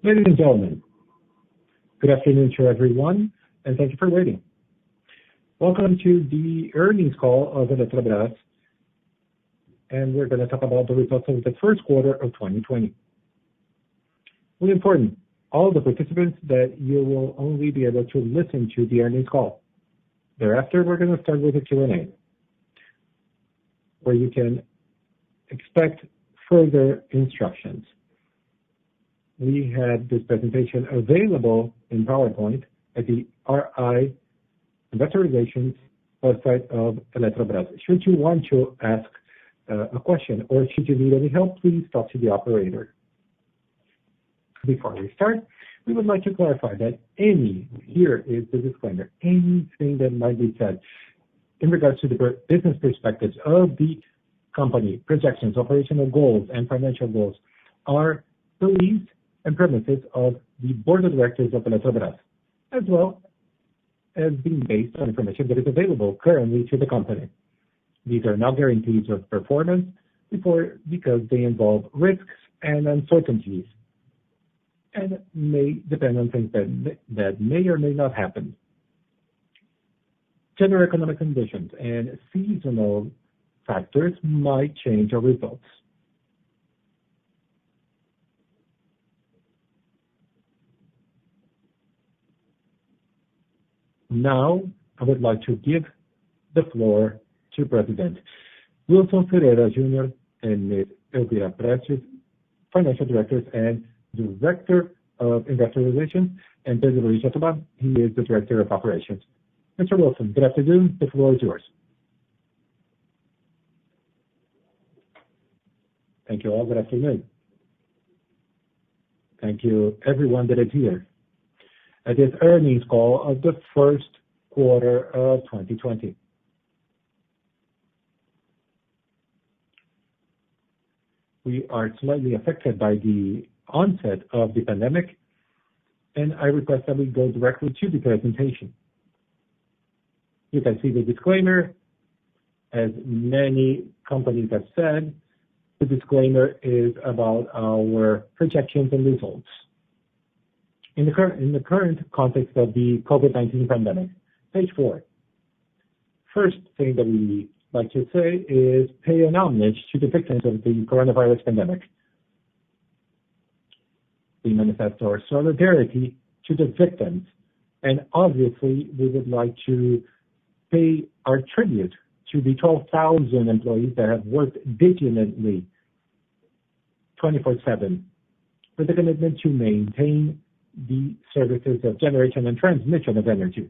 Ladies and gentlemen, good afternoon to everyone, and thank you for waiting. Welcome to the earnings call of Elétricas, and we're going to talk about the results of the first quarter of 2020. We inform all the participants that you will only be able to listen to the earnings call. Thereafter, we're going to start with a Q&A, where you can expect further instructions. We have this presentation available in PowerPoint at the RI Investor Relations website of Elétricas. Should you want to ask a question or should you need any help, please talk to the operator. Before we start, we would like to clarify that here is the disclaimer, anything that might be said in regards to the business perspectives of the company, projections, operational goals, and financial goals are beliefs and premises of the board of directors of Elétricas, as well as being based on information that is available currently to the company. These are not guarantees of performance because they involve risks and uncertainties and may depend on things that may or may not happen. General economic conditions and seasonal factors might change our results. Now, I would like to give the floor to President Wilson Ferreira Jr. and Ms. Elvira Prestes, Financial Directors and Director of Investor Relations, and Pedro Luis Jatobá, he is the Director of Operations. Mr. Wilson, good afternoon. The floor is yours. Thank you all. Good afternoon. Thank you everyone that is here at this earnings call of the first quarter of 2020. We are slightly affected by the onset of the pandemic, and I request that we go directly to the presentation. You can see the disclaimer. As many companies have said, the disclaimer is about our projections and results. In the current context of the COVID-19 pandemic, page 4. First thing that we like to say is pay an homage to the victims of the coronavirus pandemic. We manifest our solidarity to the victims, and obviously we would like to pay our tribute to the 12,000 employees that have worked diligently 24/7 with a commitment to maintain the services of generation and transmission of energy.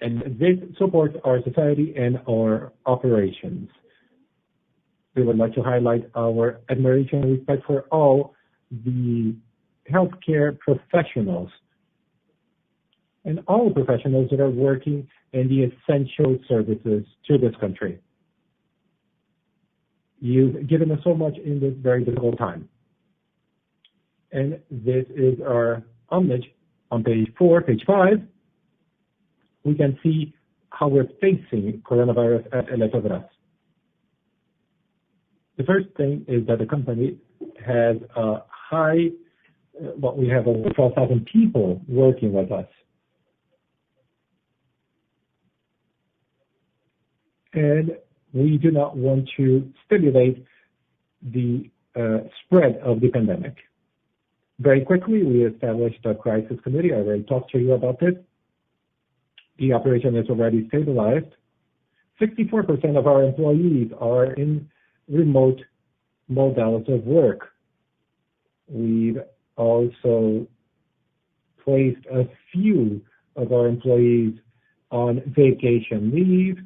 And this supports our society and our operations. We would like to highlight our admiration and respect for all the healthcare professionals and all professionals that are working in the essential services to this country. You've given us so much in this very difficult time. And this is our homage on page 4, page 5. We can see how we're facing coronavirus at Elétricas. The first thing is that the company has we have over 12,000 people working with us. And we do not want to stimulate the spread of the pandemic. Very quickly, we established a crisis committee. I already talked to you about this. The operation is already stabilized. 64% of our employees are in remote modalities of work. We've also placed a few of our employees on vacation leave.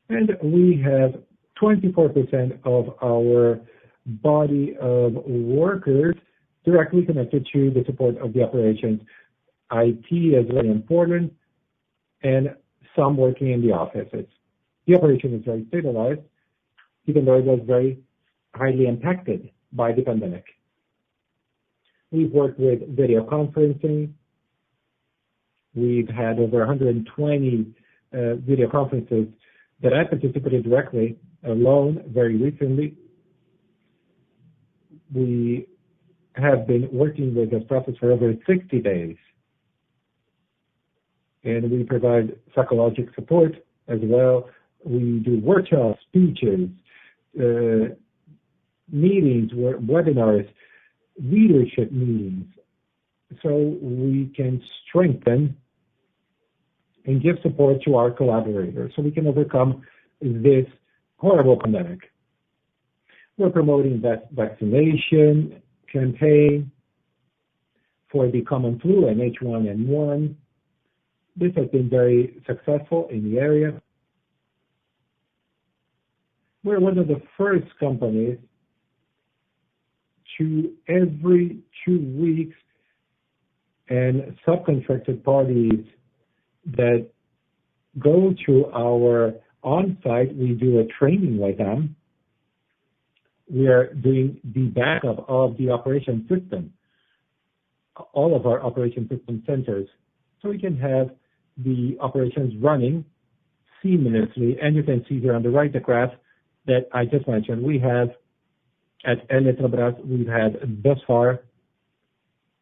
And we have 24% of our body of workers directly connected to the support of the operations. IT is very important, and some working in the offices. The operation is very stabilized, even though it was very highly impacted by the pandemic. We've worked with video conferencing. We've had over 120 video conferences that I participated directly alone very recently. We have been working with this process for over 60 days. And we provide psychological support as well. We do workshops, speeches, meetings, webinars, leadership meetings, so we can strengthen and give support to our collaborators so we can overcome this horrible pandemic. We're promoting vaccination campaign for the common flu and H1N1. This has been very successful in the area. We're one of the first companies to every 2 weeks and subcontracted parties that go to our on-site, we do a training with them. We are doing the backup of the operation system, all of our operation system centers, so we can have the operations running seamlessly. And you can see here on the right the graph that I just mentioned. We have at Elétricas, we've had thus far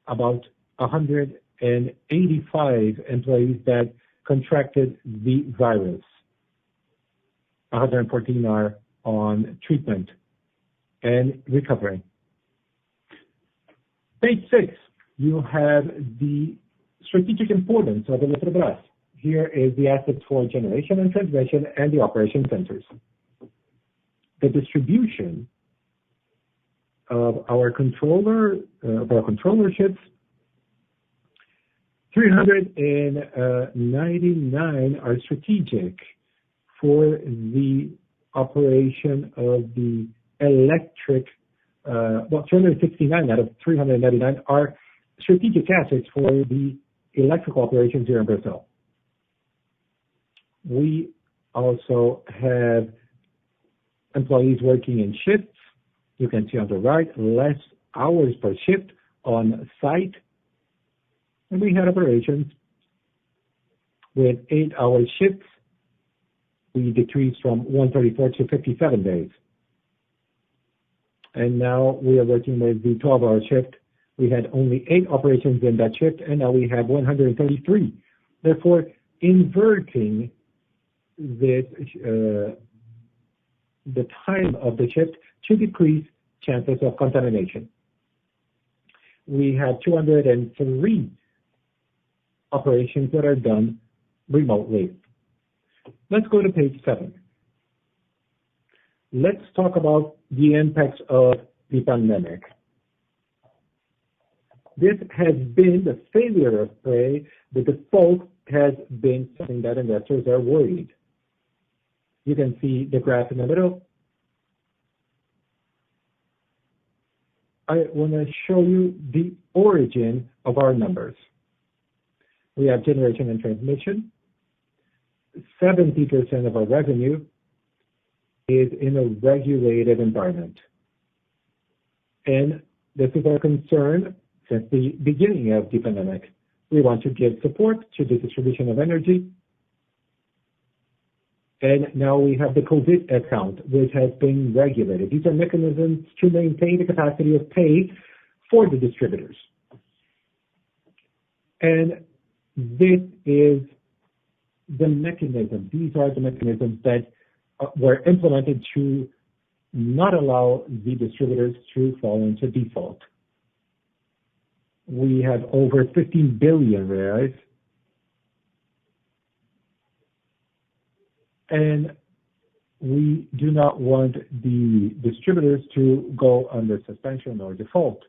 about 185 employees that contracted the virus. 114 are on treatment and recovering. Page 6, you have the strategic importance of Elétricas. Here is the assets for generation and transmission and the operation centers. The distribution of our controllerships, 399 are strategic for the operation of the electric, 269 out of 399 are strategic assets for the electrical operations here in Brazil. We also have employees working in shifts. You can see on the right, less hours per shift on site. And we had operations with 8-hour shifts. We decreased from 134 to 57 days. And now we are working with the 12-hour shift. We had only 8 operations in that shift, and now we have 133. Therefore, inverting this, the time of the shift to decrease chances of contamination. We have 203 operations that are done remotely. Let's go to page 7. Let's talk about the impacts of the pandemic. This has been the failure of play. The default has been something that investors are worried. You can see the graph in the middle. I want to show you the origin of our numbers. We have generation and transmission. 70% of our revenue is in a regulated environment. And this is our concern since the beginning of the pandemic. We want to give support to the distribution of energy. And now we have the COVID account, which has been regulated. These are mechanisms to maintain the capacity of pay for the distributors. And this is the mechanism. These are the mechanisms that were implemented to not allow the distributors to fall into default. We have over 15 billion reais. And we do not want the distributors to go under suspension or default.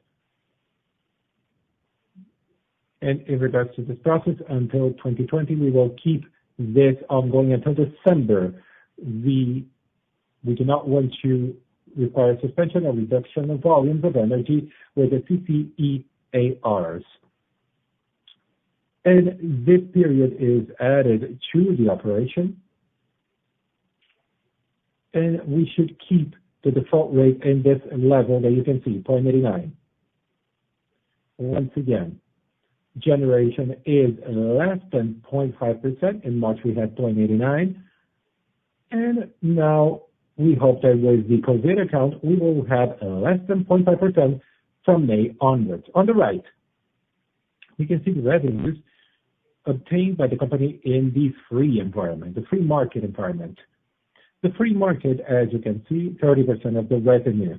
And in regards to this process, until 2020, we will keep this ongoing until December. We do not want to require suspension or reduction of volumes of energy with the CCEARs. And this period is added to the operation. And we should keep the default rate in this level that you can see, 0.89. Once again, generation is less than 0.5%. In March, we had 0.89. And now We hope that with the COVID account, we will have less than 0.5% from May onwards. On the right, we can see the revenues obtained by the company in the free environment, the free market environment. The free market, as you can see, 30% of the revenue.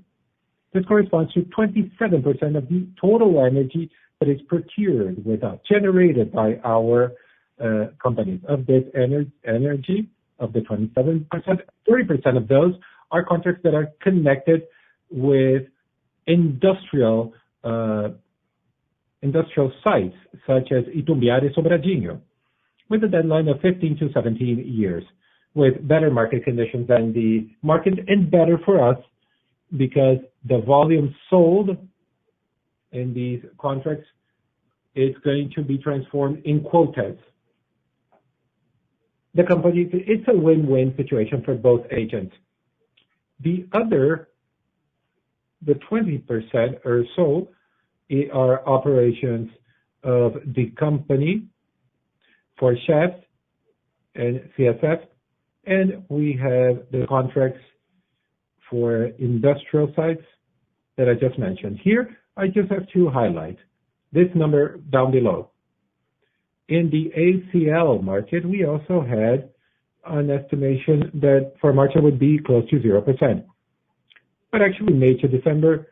This corresponds to 27% of the total energy that is procured with us, generated by our companies. Of this energy, of the 27%, 30% of those are contracts that are connected with industrial sites, such as Itumbiara and Sobradinho, with a deadline of 15 to 17 years, with better market conditions than the market, and better for us because the volume sold in these contracts is going to be transformed in quotas. The company, it's a win-win situation for both agents. The 20% or so are operations of the company for chefs and CSF, and we have the contracts for industrial sites that I just mentioned. Here, I just have to highlight this number down below. In the ACL market, we also had an estimation that for March it would be close to 0%. But actually, May to December,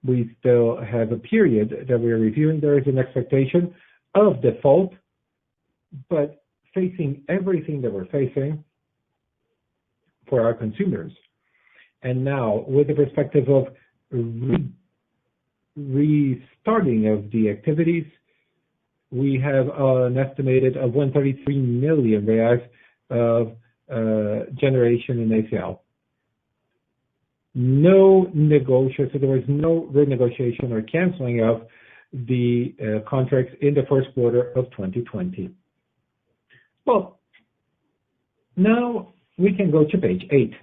we still have a period that we are reviewing. There is an expectation of default, but facing everything that we're facing for our consumers. And now, with the perspective of restarting of the activities, we have an estimated of 133 million reais of generation in ACL. No negotiation, so there was no renegotiation or canceling of the contracts in the first quarter of 2020. Well, now we can go to page 8.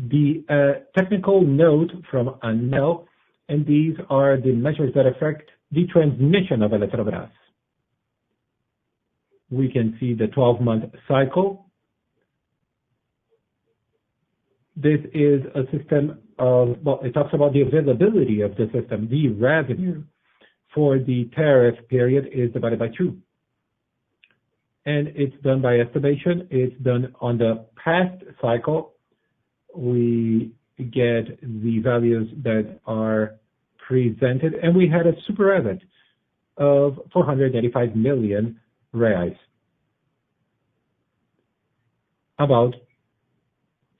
The technical note from ANEEL, and these are the measures that affect the transmission of Electrobras. We can see the 12-month cycle. This is a system of, well, it talks about the availability of the system. The revenue for the tariff period is divided by 2. And it's done by estimation. It's done on the past cycle. We get the values that are presented, and we had a super event of 485 million reais. About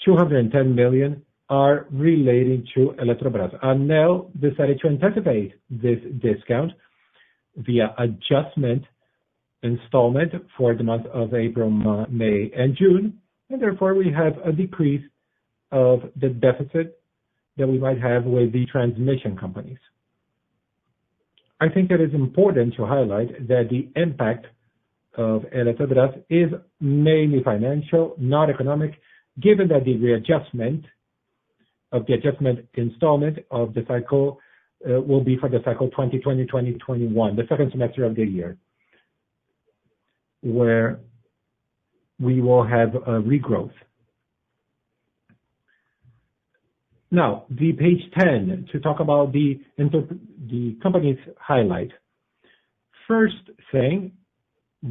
210 million are relating to Electrobras. ANEEL decided to anticipate this discount via adjustment installment for the month of April, May, and June, and therefore we have a decrease of the deficit that we might have with the transmission companies. I think it is important to highlight that the impact of Electrobras is mainly financial, not economic, given that the readjustment of the adjustment installment of the cycle will be for the cycle 2020-2021, the second semester of the year, where we will have a regrowth. Now, the page 10, to talk about the company's highlight. First thing,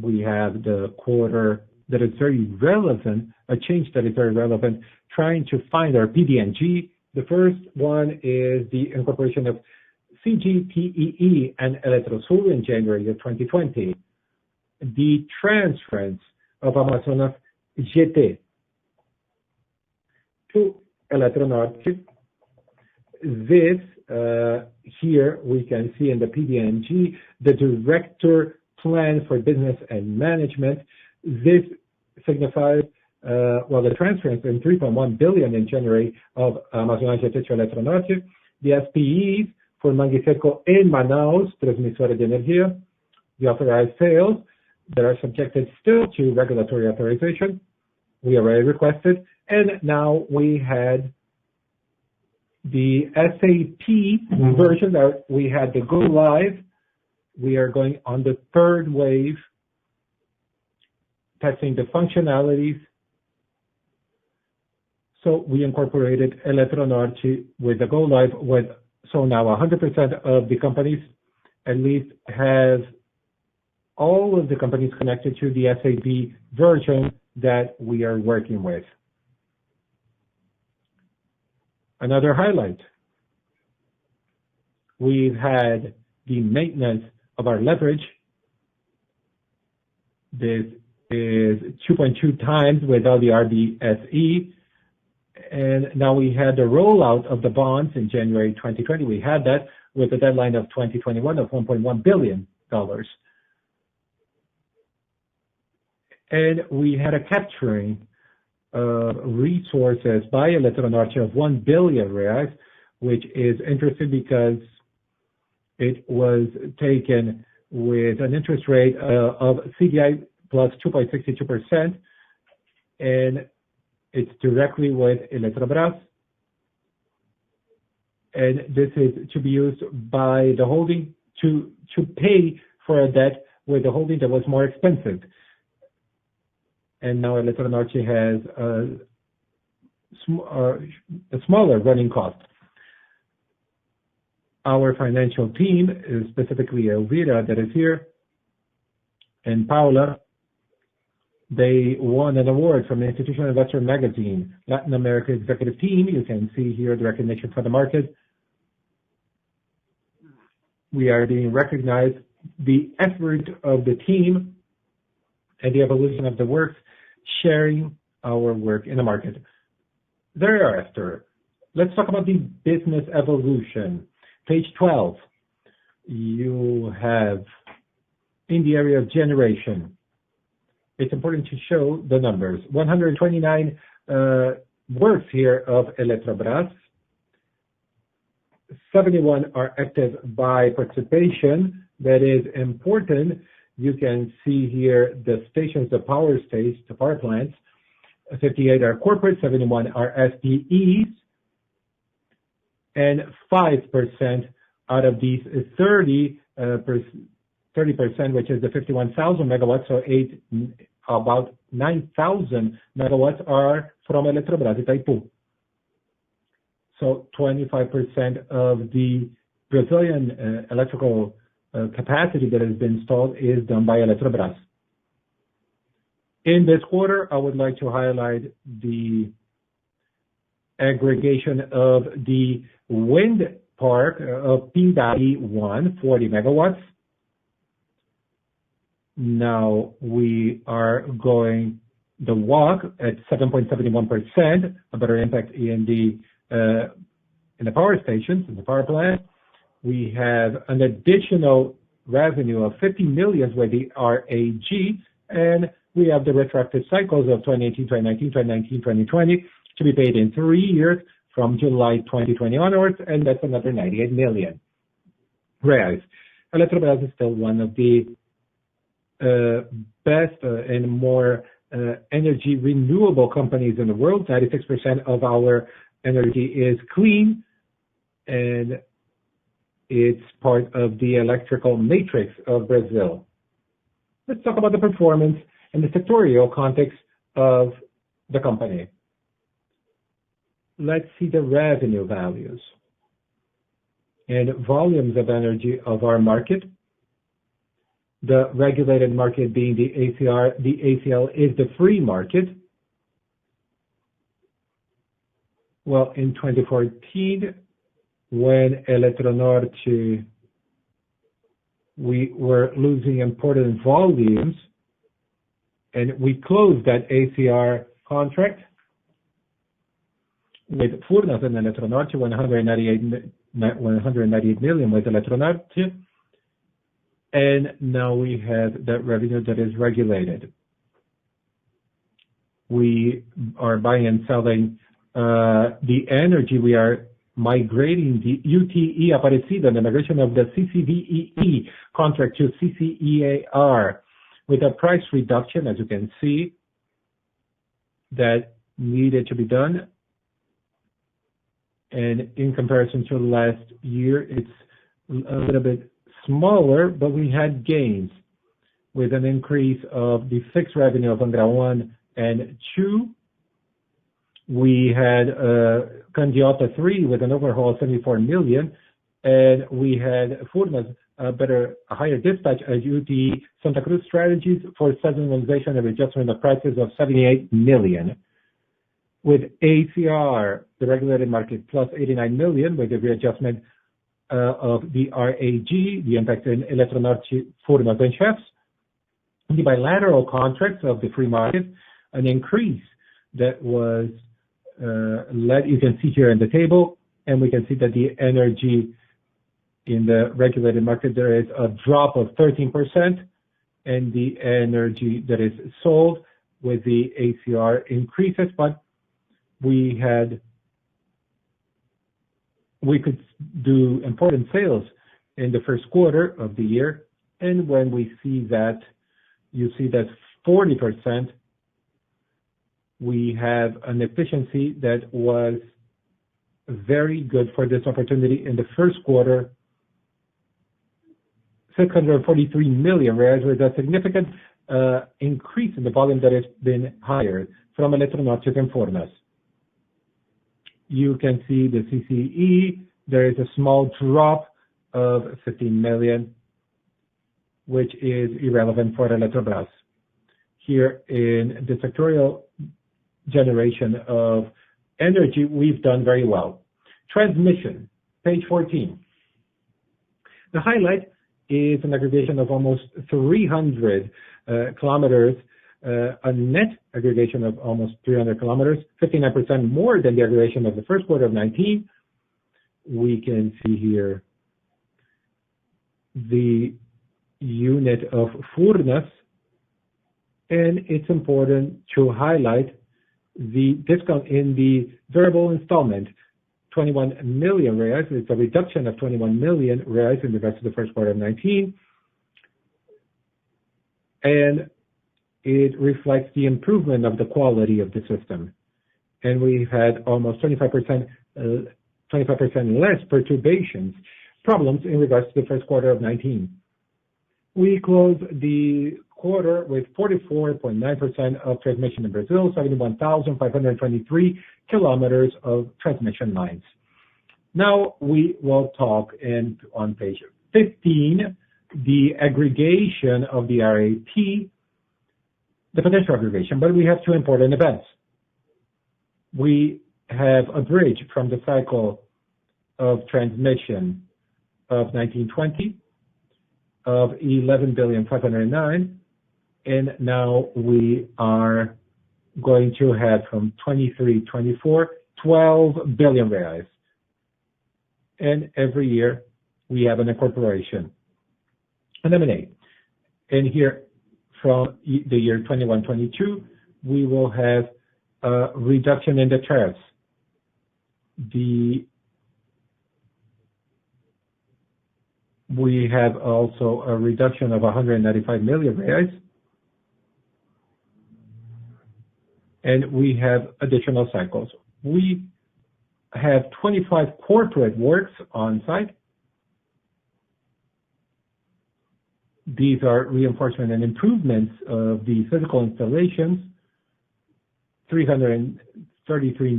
we have the quarter that is very relevant, a change that is very relevant, trying to find our PDNG. The first one is the incorporation of CGPEE and Eletrosul in January of 2020. The transference of Amazonas GT to Eletronorte. This, here we can see in the PDNG, the director plan for business and management. This signifies, the transference in 3.1 billion in January of Amazonas GT to Eletronorte. The SPEs for Mangue Seco in Manaus, Transmissora de Energia. The authorized sales that are subjected still to regulatory authorization. We already requested. And now we had the SAP version that we had to go live. We are going on the third wave, testing the functionalities So we incorporated Eletronorte with the go live with, so now 100% of the companies at least have all of the companies connected to the SAP version that we are working with. Another highlight, we've had the maintenance of our leverage. This is 2.2 times without the RBSE. And now we had the rollout of the bonds in January 2020. We had that with a deadline of 2021 of $1.1 billion. And we had a capturing resources by Eletronorte of 1 billion reais, which is interesting because it was taken with an interest rate of CDI plus 2.62%, and it's directly with Eletrobras. And this is to be used by the holding to pay for a debt with the holding that was more expensive. And now Eletronorte has a smaller running cost. Our financial team, specifically Elvira that is here, and Paula, they won an award from the Institutional Investor Magazine, Latin America Executive Team. You can see here the recognition for the market. We are being recognized, the effort of the team and the evolution of the work, sharing our work in the market. Thereafter, let's talk about the business evolution. Page 12, you have in the area of generation. It's important to show the numbers. 129 works here of Eletrobras. 71 are active by participation. That is important. You can see here the stations, the power plants. 58 are corporate, 71 are SPEs, and 5% out of these 30%, which is the 51,000 megawatts, so about 9,000 megawatts are from Eletrobras Itaipu. So 25% of the Brazilian electrical capacity that has been installed is done by Eletrobras. In this quarter, I would like to highlight the aggregation of the wind park of PWI, 40 megawatts. Now we are going the walk at 7.71%, a better impact in the power stations, in the power plant. We have an additional revenue of 50 million with the RAG, and we have the retroactive cycles of 2018, 2019, 2019, 2020 to be paid in 3 years from July 2020 onwards, and that's another 98 million reais. Eletrobras is still one of the best and more energy renewable companies in the world. 96% of our energy is clean, and it's part of the electrical matrix of Brazil. Let's talk about the performance and the sectorial context of the company. Let's see the revenue values and volumes of energy of our market. The regulated market being the ACR, the ACL is the free market. Well, in 2014, when Eletronorte, we were losing important volumes, and we closed that ACR contract with Furnas and Eletronorte, 198 million with Eletronorte, and now we have that revenue that is regulated. We are buying and selling the energy. We are migrating the UTE Aparecida, the migration of the CCVEE contract to CCEAR with a price reduction, as you can see, that needed to be done. And in comparison to last year, it's a little bit smaller, but we had gains with an increase of the fixed revenue of Angra 1 and 2, We had Candiota 3 with an overhaul of 74 million, and we had Furnas, a higher dispatch at UT Santa Cruz strategies for seasonalization and adjustment of prices of 78 million. With ACR, the regulated market, plus 89 million, with the readjustment of the RAG, the impact in Eletronorte, Furnas, and Chefs. The bilateral contracts of the free market, an increase that was led, you can see here in the table, and we can see that the energy in the regulated market, there is a drop of 13%, and the energy that is sold with the ACR increases, but we could do important sales in the first quarter of the year, and when we see that, you see that 40%, we have an efficiency that was very good for this opportunity in the first quarter, 643 million, with a significant increase in the volume that has been hired from Eletronorte and Furnas. You can see the CCE, there is a small drop of 15 million, which is irrelevant for Eletrobras. Here in the sectorial generation of energy, we've done very well. Transmission, page 14. The highlight is an aggregation of almost 300 kilometers, a net aggregation of almost 300 kilometers, 59% more than the aggregation of the first quarter of 19. We can see here the unit of Furnas, and it's important to highlight the discount in the variable installment, 21 million reais. It's a reduction of 21 million reais in the rest of the first quarter of 19. And it reflects the improvement of the quality of the system. And we've had almost 25% less perturbations, problems in regards to the first quarter of 19. We closed the quarter with 44.9% of transmission in Brazil, 71,523 kilometers of transmission lines. Now we will talk on page 15, the aggregation of the RAP, the potential aggregation, but we have two important events. We have a bridge from the cycle of transmission of 1920 of 11,509,000,000, and now we are going to have from 23-24, 12 billion reais. And every year we have an incorporation, an M&A. And here from the year 21-22, we will have a reduction in the tariffs. We have also a reduction of 195 million reais. And we have additional cycles. We have 25 corporate works on site. These are reinforcement and improvements of the physical installations, 303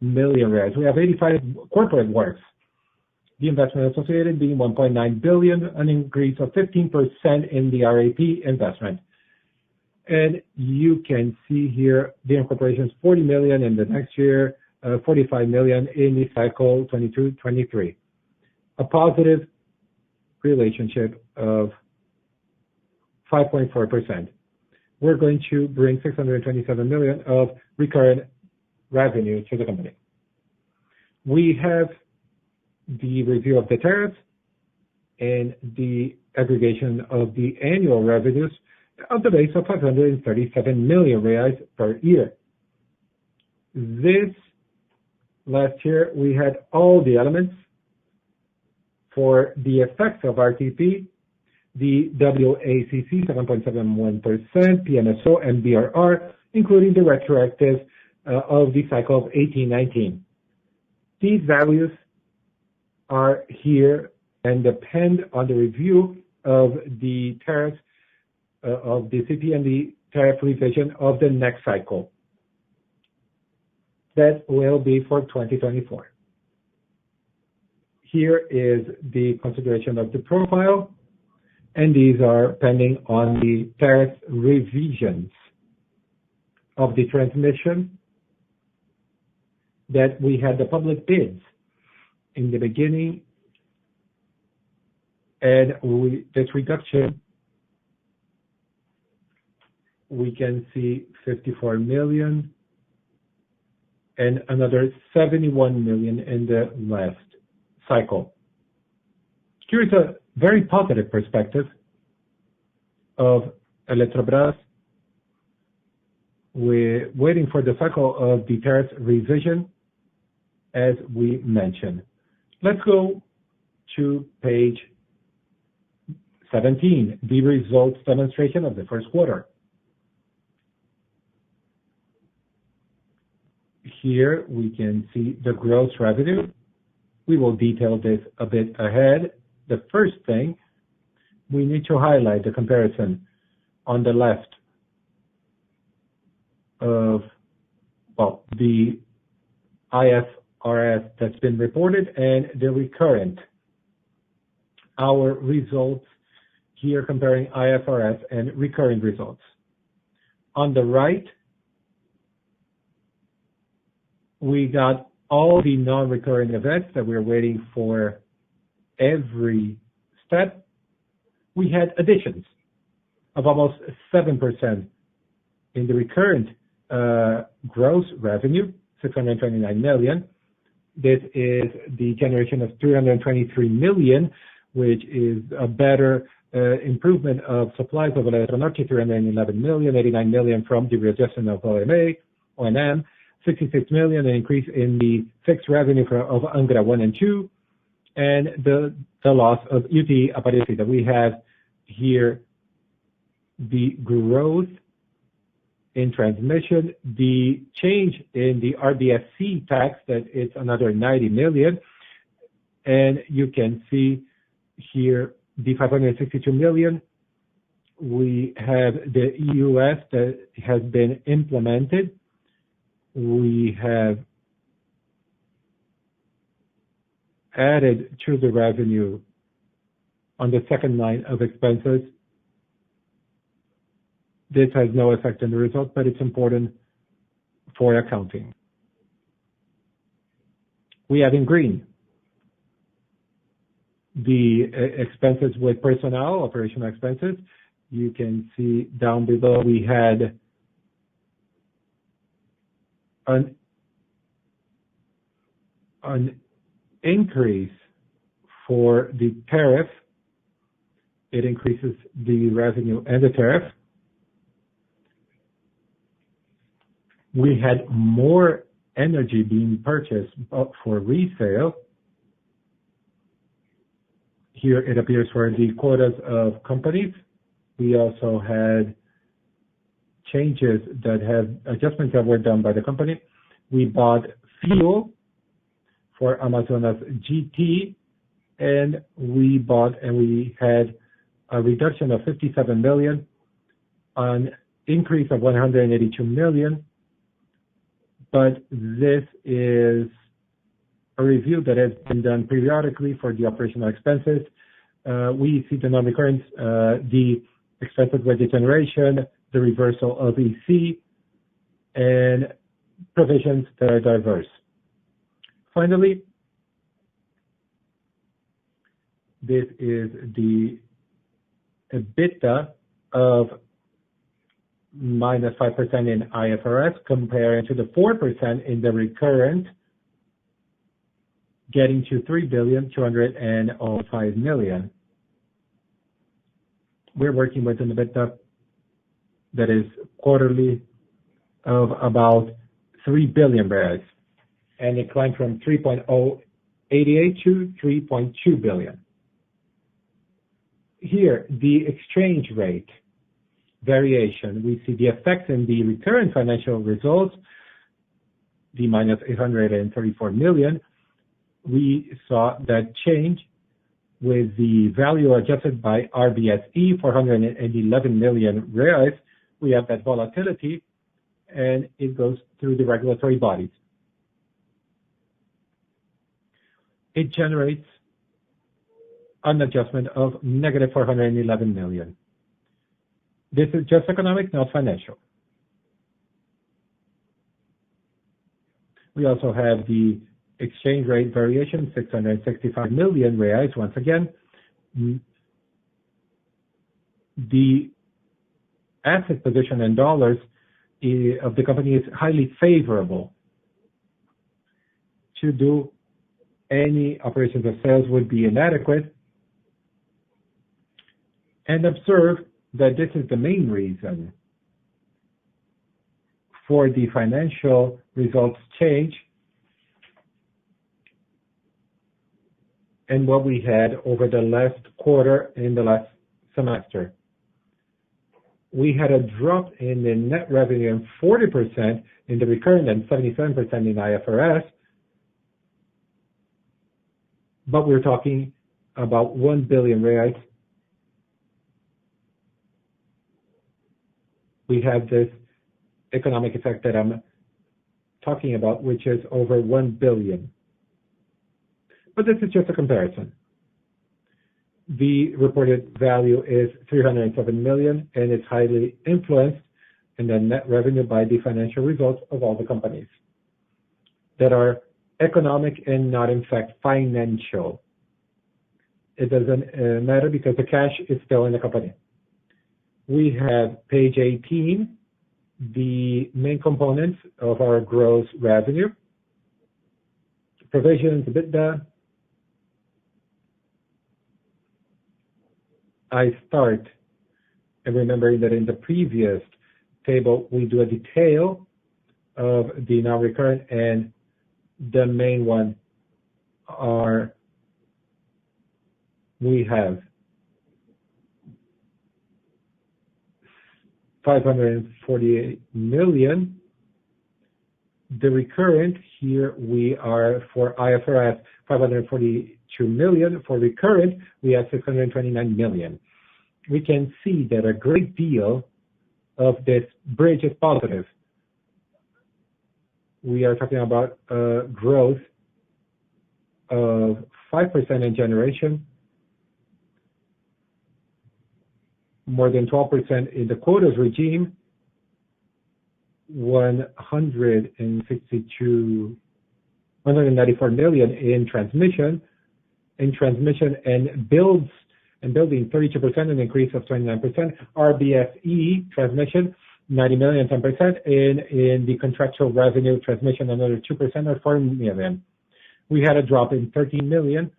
million reais. We have 85 corporate works. The investment associated being 1.9 billion, an increase of 15% in the RAP investment. And you can see here the incorporations, 40 million in the next year, 45 million in the cycle 22-23. A positive relationship of 5.4%. We're going to bring 627 million of recurrent revenue to the company. We have the review of the tariffs and the aggregation of the annual revenues of the base of 537 million reais per year. This last year, we had all the elements for the effects of RTP, the WACC 7.71%, PMSO, and BRR, including the retroactive of the cycle of 18-19. These values are here and depend on the review of the tariffs of the CP and the tariff revision of the next cycle. that will be for 2024. Here is the consideration of the profile, and these are pending on the tariff revisions of the transmission that we had the public bids in the beginning, and this reduction, we can see 54 million and another 71 million in the last cycle. Here's a very positive perspective of Electrobras. We're waiting for the cycle of the tariff revision, as we mentioned. Let's go to page 17, the results demonstration of the first quarter. Here we can see the gross revenue. We will detail this a bit ahead. The first thing, we need to highlight the comparison on the left of, well, the IFRS that's been reported and the recurrent. Our results here comparing IFRS and recurring results. On the right, we got all the non-recurring events that we're waiting for every step. We had additions of almost 7% in the recurrent gross revenue, 629 million. This is the generation of 323 million, which is a better improvement of supplies of Eletronorte, 311 million, 89 million from the readjustment of O&M, 66 million, an increase in the fixed revenue of Angra 1 and 2, and the loss of UT Aparecida. We have here the growth in transmission, the change in the RBSC tax, that it's another 90 million, and you can see here the 562 million. We have the EUS that has been implemented. We have added to the revenue on the second line of expenses. This has no effect on the result, but it's important for accounting. We have in green the expenses with personnel, operational expenses. You can see down below we had an increase for the tariff. It increases the revenue and the tariff. We had more energy being purchased for resale. Here it appears for the quotas of companies. We also had changes that have adjustments that were done by the company. We bought fuel for Amazonas GT, and we had a reduction of 57 million, an increase of 182 million. But this is a review that has been done periodically for the operational expenses. We see the non-recurrence, the expenses with the generation, the reversal of EC, and provisions that are diverse. Finally, this is the EBITDA of minus 5% in IFRS compared to the 4% in the recurrent, getting to 3,205 million. We're working with an EBITDA that is quarterly of about 3 billion reais, and it climbed from 3.088 to 3.2 billion. Here, the exchange rate variation, we see the effects in the recurrent financial results, the minus 834 million. We saw that change with the value adjusted by RBSE, 411 million reais. We have that volatility, and it goes through the regulatory bodies. it generates an adjustment of negative 411 million. This is just economic, not financial. We also have the exchange rate variation, 665 million reais. Once again, the asset position in dollars of the company is highly favorable. To do any operations of sales would be inadequate. And observe that this is the main reason for the financial results change and what we had over the last quarter in the last semester. We had a drop in the net revenue of 40% in the recurrent and 77% in IFRS, but we're talking about 1 billion reais. We have this economic effect that I'm talking about, which is over 1 billion. But this is just a comparison. The reported value is 307 million, and it's highly influenced in the net revenue by the financial results of all the companies that are economic and not, in fact, financial. It doesn't matter because the cash is still in the company. We have page 18, the main components of our gross revenue, provisions, EBITDA. I start and remembering that in the previous table, we do a detail of the non-recurrent, and the main one are, we have 548 million. The recurrent here, we are for IFRS 542 million. For recurrent, we have 629 million. We can see that a great deal of this bridge is positive. We are talking about growth of 5% in generation, more than 12% in the quotas regime, 194 million in transmission and building 32%, an increase of 29%. RBSE transmission, 90 million, 10%. In the contractual revenue transmission, another 2% or 4 million. We had a drop in 13 million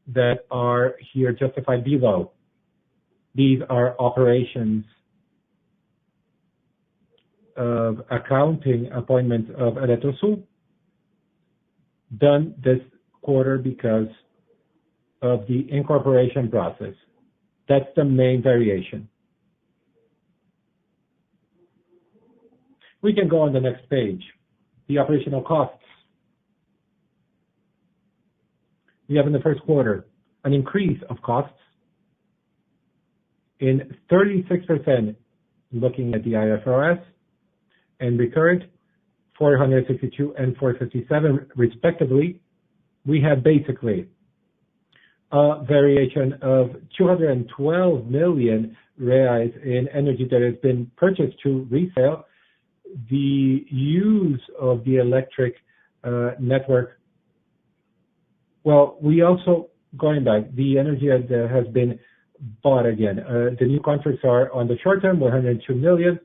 that are here justified below. These are operations of accounting appointments of Eletrosul done this quarter because of the incorporation process. That's the main variation. We can go on the next page. The operational costs. We have in the first quarter an increase of costs in 36% looking at the IFRS and recurrent, 462 and 457 respectively. We have basically a variation of 212 million reais in energy that has been purchased to resale. The use of the electric network. Well, we also, going back, the energy that has been bought again. The new contracts are on the short term, 102 million.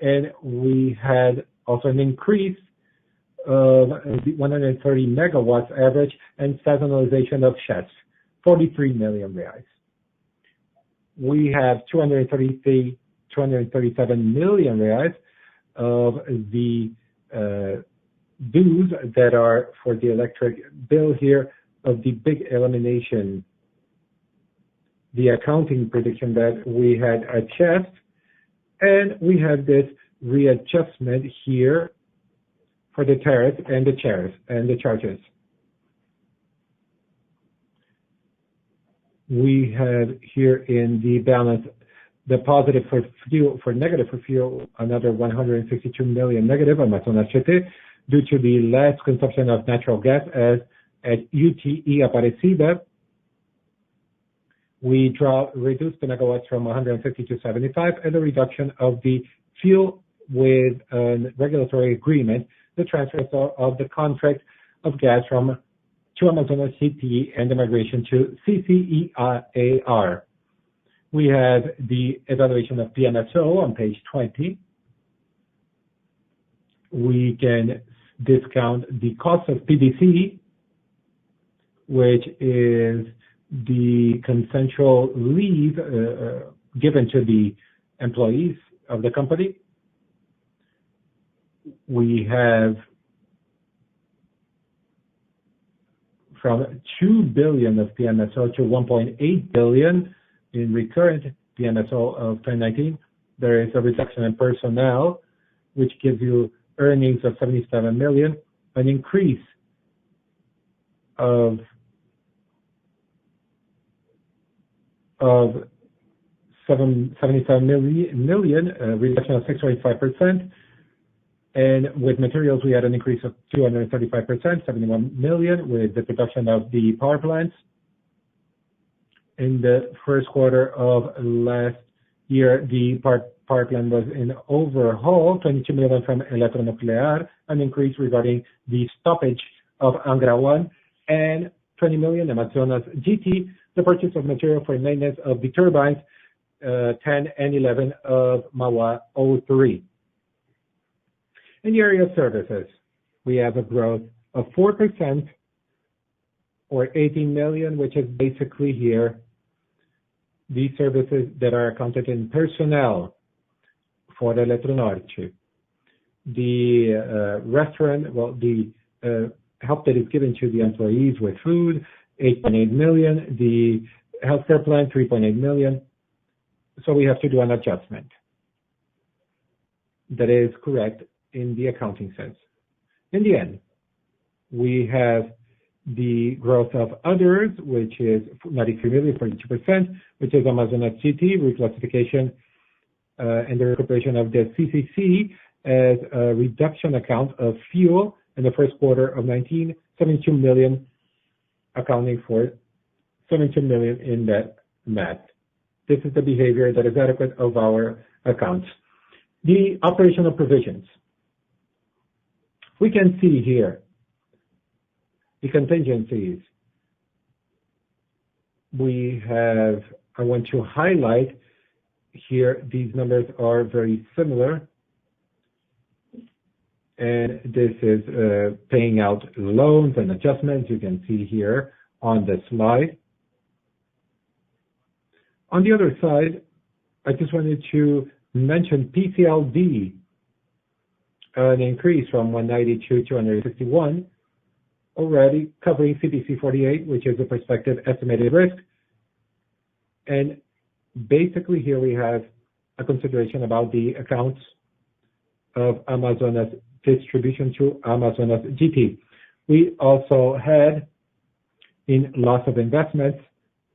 And we had also an increase of 130 megawatts average and seasonalization of sheds, 43 million reais. We have 237 million reais of the dues that are for the electric bill here of the big elimination, the accounting prediction that we had adjusted, and we have this readjustment here for the tariff and the charges. We have here in the balance the positive for fuel, for negative for fuel, another 162 million negative on due to the less consumption of natural gas as at UTE Aparecida, we reduced the megawatts from 150 to 75, and the reduction of the fuel with a regulatory agreement, the transfer of the contract of gas to Amazonas CT and the migration to CCEAR. We have the evaluation of PMSO on page 20. We can discount the cost of PDC, which is the consensual leave given to the employees of the company. We have from 2 billion of PMSO to 1.8 billion in recurrent PMSO of 2019. There is a reduction in personnel, which gives you earnings of 77 million, an increase of 77 million, reduction of 6.5%. And with materials, we had an increase of 235%, 71 million, with the production of the power plants. In the first quarter of last year, the power plant was in overhaul, 22 million from Electronuclear, an increase regarding the stoppage of Angra 1, and 20 million Amazonas GT, the purchase of material for maintenance of the turbines 10 and 11 of Mauá 03. In the area of services, we have a growth of 4%, or 18 million, which is basically here the services that are accounted in personnel for the Eletronorte. The restaurant, the help that is given to the employees with food, 8.8 million. The healthcare plan, 3.8 million. So we have to do an adjustment. That is correct in the accounting sense. In the end, we have the growth of others, which is 93 million, 42%, which is Amazonas GT, reclassification and the recuperation of the CCC as a reduction account of fuel in the first quarter of 19, 72 million, accounting for 72 million in that math. This is the behavior that is adequate of our accounts. The operational provisions. We can see here the contingencies. I want to highlight here, these numbers are very similar. And this is paying out loans and adjustments, you can see here on the slide. On the other side, I just wanted to mention PCLD, an increase from 192 to 261, already covering CPC 48, which is a prospective estimated risk. And basically here we have a consideration about the accounts of Amazonas distribution to Amazonas GT. We also had, in loss of investments,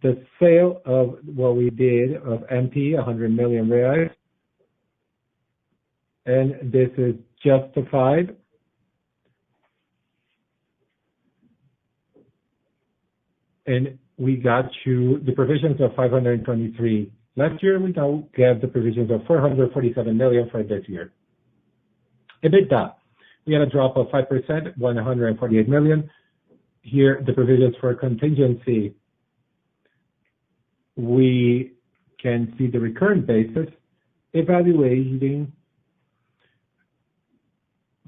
the sale of what we did of MP, 100 million reais. And this is justified. And we got to the provisions of 523 last year. We now get the provisions of 447 million for this year. EBITDA, we had a drop of 5%, 148 million. Here, the provisions for contingency, we can see the recurrent basis evaluating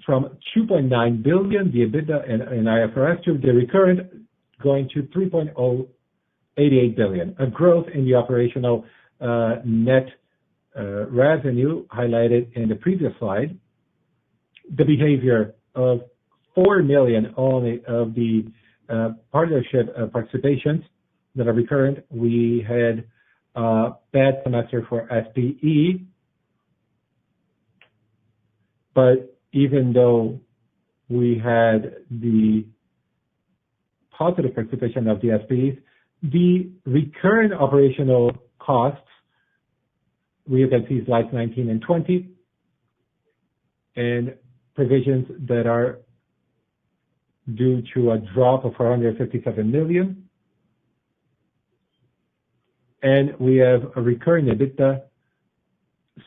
from 2.9 billion, the EBITDA and IFRS, to the recurrent going to 3.088 billion, a growth in the operational net revenue highlighted in the previous slide. The behavior of 4 million only of the partnership participations that are recurrent. We had a bad semester for SPE, but even though we had the positive participation of the SPEs, the recurrent operational costs, we can see slides 19 and 20, and provisions that are due to a drop of 457 million. And we have a recurring EBITDA,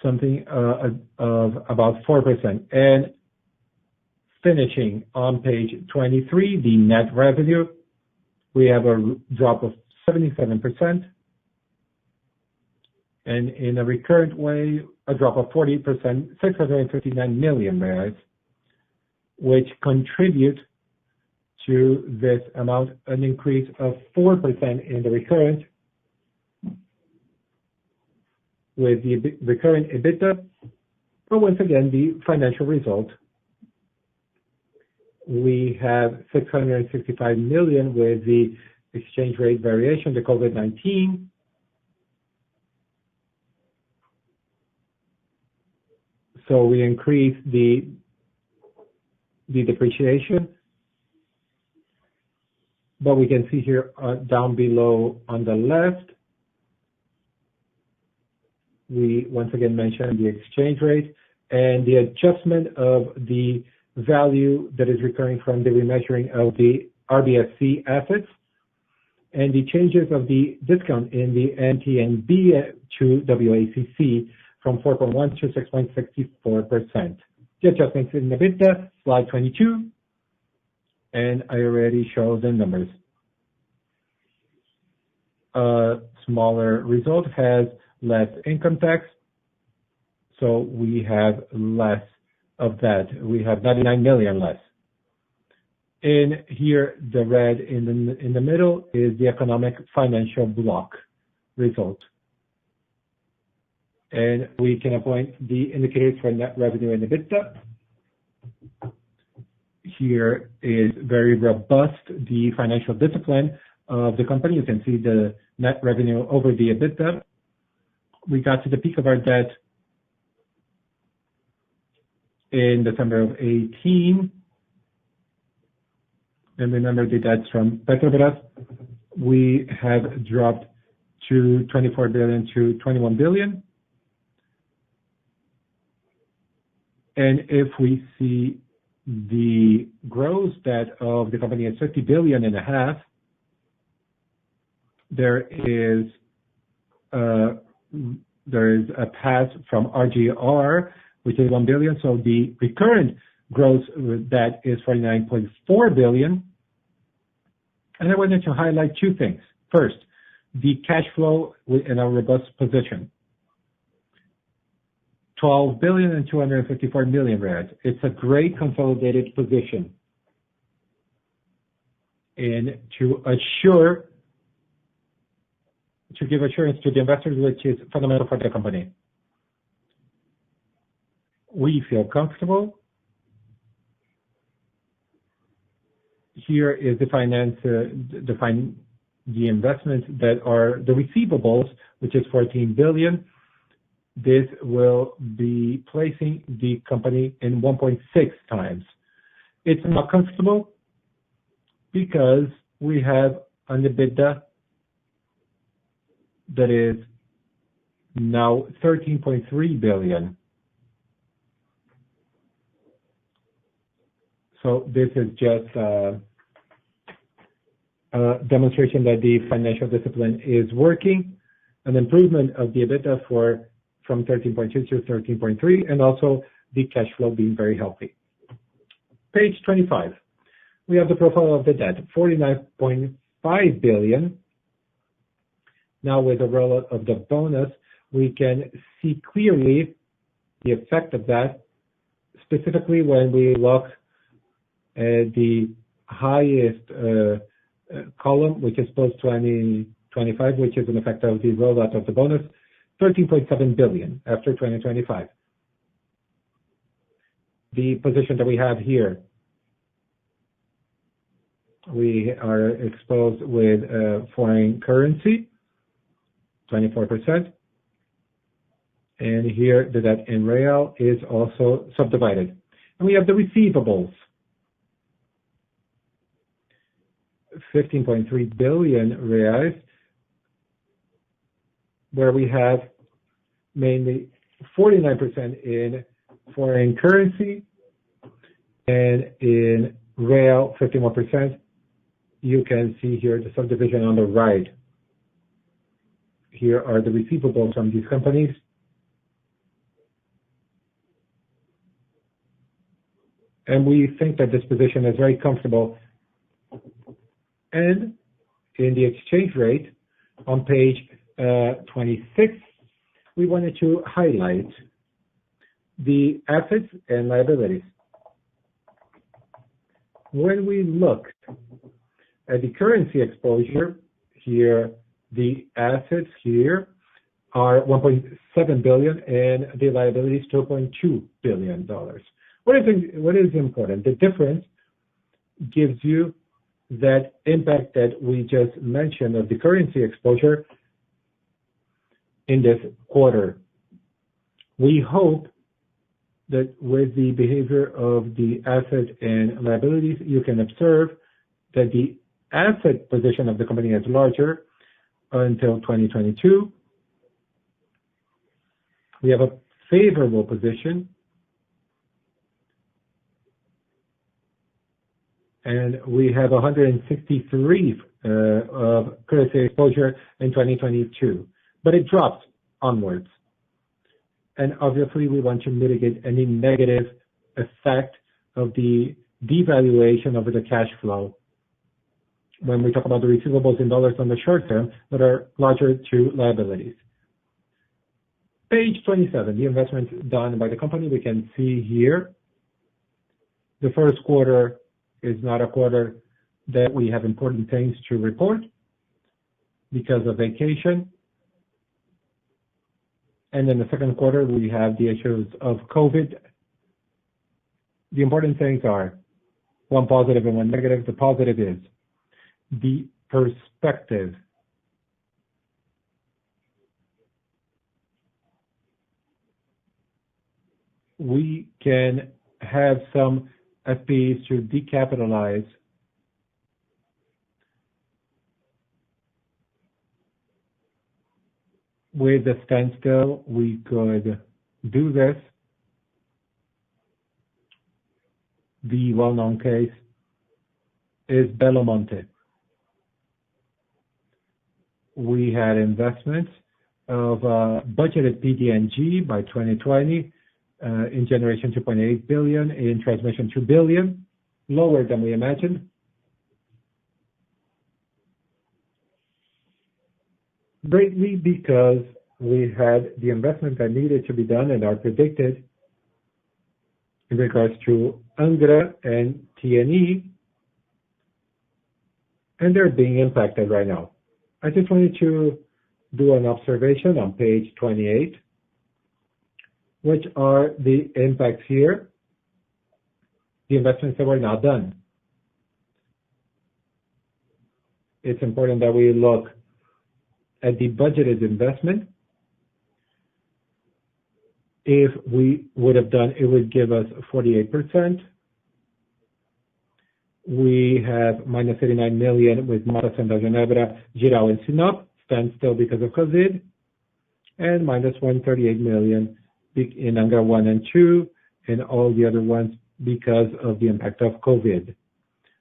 something of about 4%. And finishing on page 23, the net revenue, we have a drop of 77%. And in a recurrent way, a drop of 40%, 659 million reais, which contribute to this amount, an increase of 4% in the recurrent, with the recurrent EBITDA. But once again, the financial result, we have 665 million with the exchange rate variation, the COVID-19. So we increase the depreciation. But we can see here down below on the left, we once again mentioned the exchange rate and the adjustment of the value that is recurring from the remeasuring of the RBSC assets and the changes of the discount in the NTN-B to WACC from 4.1 to 6.64%. The adjustments in EBITDA, slide 22, and I already showed the numbers. A smaller result has less income tax, so we have less of that. We have 99 million less. In here, the red in the middle is the economic financial block result. And we can appoint the indicators for net revenue and EBITDA. Here is very robust, the financial discipline of the company. You can see the net revenue over the EBITDA. We got to the peak of our debt in December of 18. And remember the debts from Petrobras. We have dropped to 24 billion to 21 billion. And if we see the gross debt of the company is 50 billion and a half, there is a pass from RGR, which is 1 billion. So the recurrent gross debt is 49.4 billion. And I wanted to highlight two things. First, the cash flow in a robust position. 12 billion and 254 million reais. It's a great consolidated position. And to give assurance to the investors, which is fundamental for the company. We feel comfortable. Here is the investments that are the receivables, which is 14 billion. This will be placing the company in 1.6 times. It's not comfortable because we have an EBITDA that is now 13.3 billion. So this is just a demonstration that the financial discipline is working, an improvement of the EBITDA from 13.2 to 13.3, and also the cash flow being very healthy. Page 25. We have the profile of the debt, 49.5 billion. Now with the rollout of the bonus, we can see clearly the effect of that, specifically when we look at the highest column, which is post 2025, which is an effect of the rollout of the bonus, 13.7 billion after 2025. The position that we have here, we are exposed with foreign currency, 24%. And here the debt in real is also subdivided. And we have the receivables, 15.3 billion reais, where we have mainly 49% in foreign currency and in rail 51%. You can see here the subdivision on the right. Here are the receivables from these companies. And we think that this position is very comfortable. And in the exchange rate, on page 26, we wanted to highlight the assets and liabilities. When we look at the currency exposure, here the assets here are 1.7 billion and the liabilities $2.2 billion. What is important? The difference gives you that impact that we just mentioned of the currency exposure in this quarter. We hope that with the behavior of the assets and liabilities, you can observe that the asset position of the company is larger until 2022. We have a favorable position, and we have 163 of currency exposure in 2022, but it drops onwards. And obviously, we want to mitigate any negative effect of the devaluation of the cash flow when we talk about the receivables in dollars on the short term that are larger to liabilities. Page 27, the investments done by the company. We can see here the first quarter is not a quarter that we have important things to report because of vacation. And in the second quarter, we have the issues of COVID. The important things are one positive and one negative. The positive is the perspective. We can have some FPs to decapitalize with the standstill. We could do this. The well-known case is Belo Monte. We had investments of budgeted PDNG by 2020, in generation 2.8 billion, in transmission 2 billion, lower than we imagined. Greatly because we had the investment that needed to be done and are predicted in regards to Angra and TNE, and they're being impacted right now. I just wanted to do an observation on page 28, which are the impacts here, the investments that were not done. It's important that we look at the budgeted investment. If we would have done, it would give us 48%. We have minus 39 million with Mata Santa Genebra, Jirau and Sinop, standstill because of COVID, and minus 138 million in Angra 1 and 2, and all the other ones because of the impact of COVID.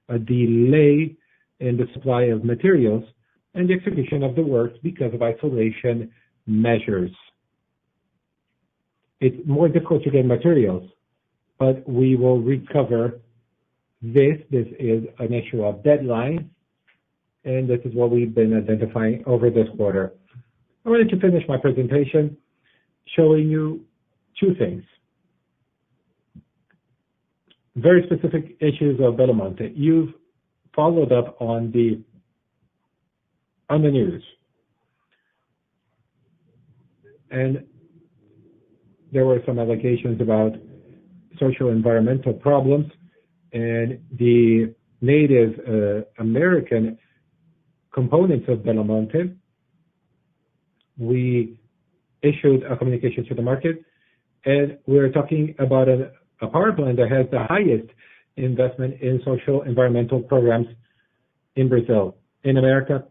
A delay in the supply of materials and the execution of the works because of isolation measures. It's more difficult to get materials, but we will recover this. This is an issue of deadline, and this is what we've been identifying over this quarter. I wanted to finish my presentation showing you two things. Very specific issues of Belo Monte. You've followed up on the news. And there were some allegations about social environmental problems, and the Native American components of Belo Monte. We issued a communication to the market, and we're talking about a power plant that has the highest investment in social environmental programs in Brazil. In America,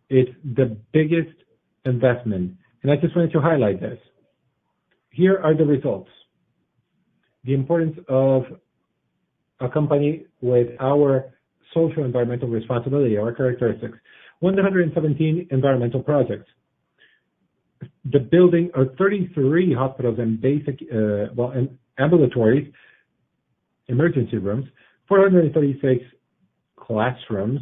it's the biggest investment. And I just wanted to highlight this. Here are the results. The importance of a company with our social environmental responsibility, our characteristics. 117 environmental projects. The building of 33 hospitals and and ambulatories, emergency rooms, 436 classrooms.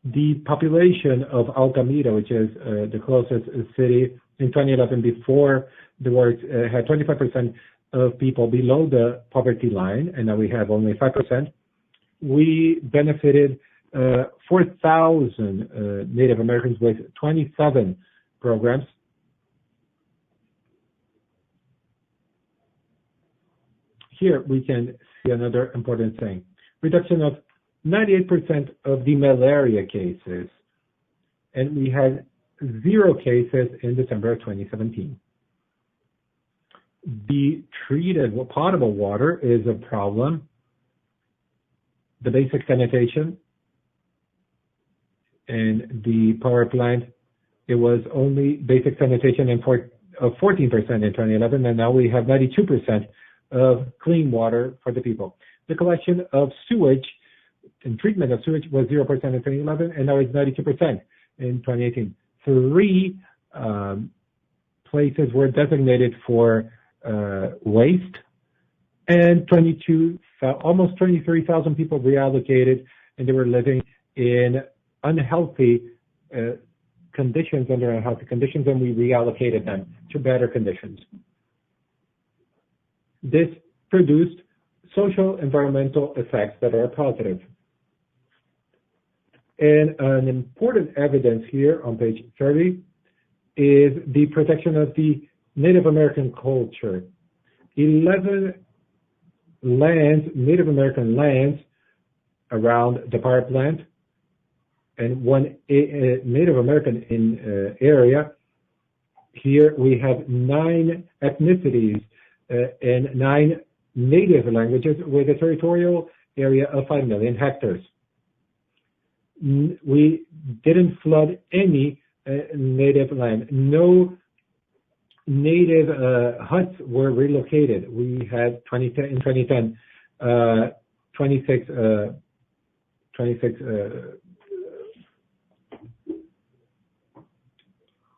The population of Altamira, which is the closest city in 2011 before the works, had 25% of people below the poverty line, and now we have only 5%. We benefited 4,000 Native Americans with 27 programs. Here we can see another important thing. Reduction of 98% of the malaria cases, and we had 0 cases in December of 2017. The treated potable water is a problem. The basic sanitation and the power plant, it was only basic sanitation of 14% in 2011, and now we have 92% of clean water for the people. The collection of sewage and treatment of sewage was 0% in 2011, and now it's 92% in 2018. 3 places were designated for waste, and almost 23,000 people reallocated, and they were living in unhealthy conditions, under unhealthy conditions, and we reallocated them to better conditions. This produced social environmental effects that are positive. And an important evidence here on page 30 is the protection of the Native American culture. 11 Native American lands around the power plant, and 1 Native American area. Here we have 9 ethnicities and 9 native languages with a territorial area of 5 million hectares. We didn't flood any native land. No native huts were relocated. We had in 2010 26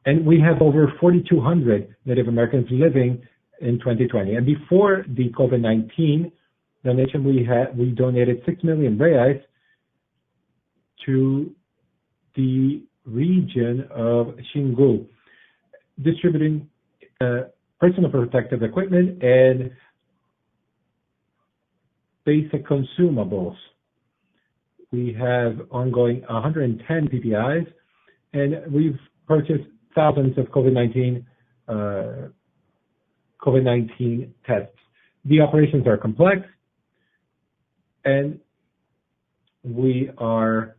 and we have over 4,200 Native Americans living in 2020. And before the COVID-19 donation, we donated 6 million reais to the region of Xingu, distributing personal protective equipment and basic consumables. We have ongoing 110 PPIs, and we've purchased thousands of COVID-19 tests. The operations are complex, and we are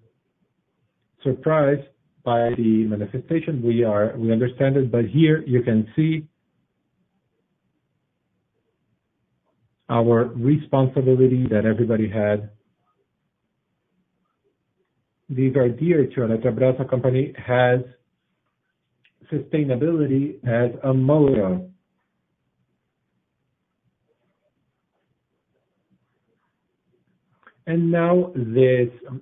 surprised by the manifestation. We understand it, but here you can see our responsibility that everybody had. These are dear to Elétricas. A company has sustainability as a motto. And now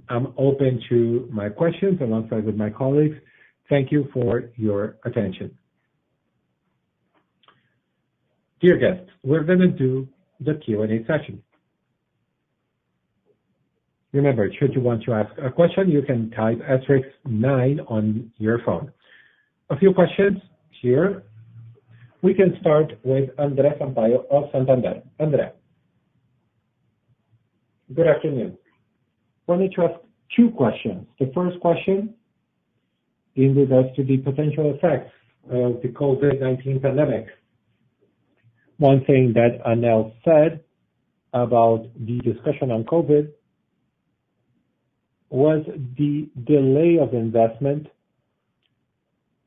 I'm open to my questions alongside with my colleagues. Thank you for your attention. Dear guests, we're going to do the Q&A session. Remember, should you want to ask a question, you can type *9 on your phone. A few questions here. We can start with André Sampaio of Santander. André. Good afternoon. I wanted to ask 2 questions. The first question in regards to the potential effects of the COVID-19 pandemic. One thing that Anel said about the discussion on COVID was the delay of investment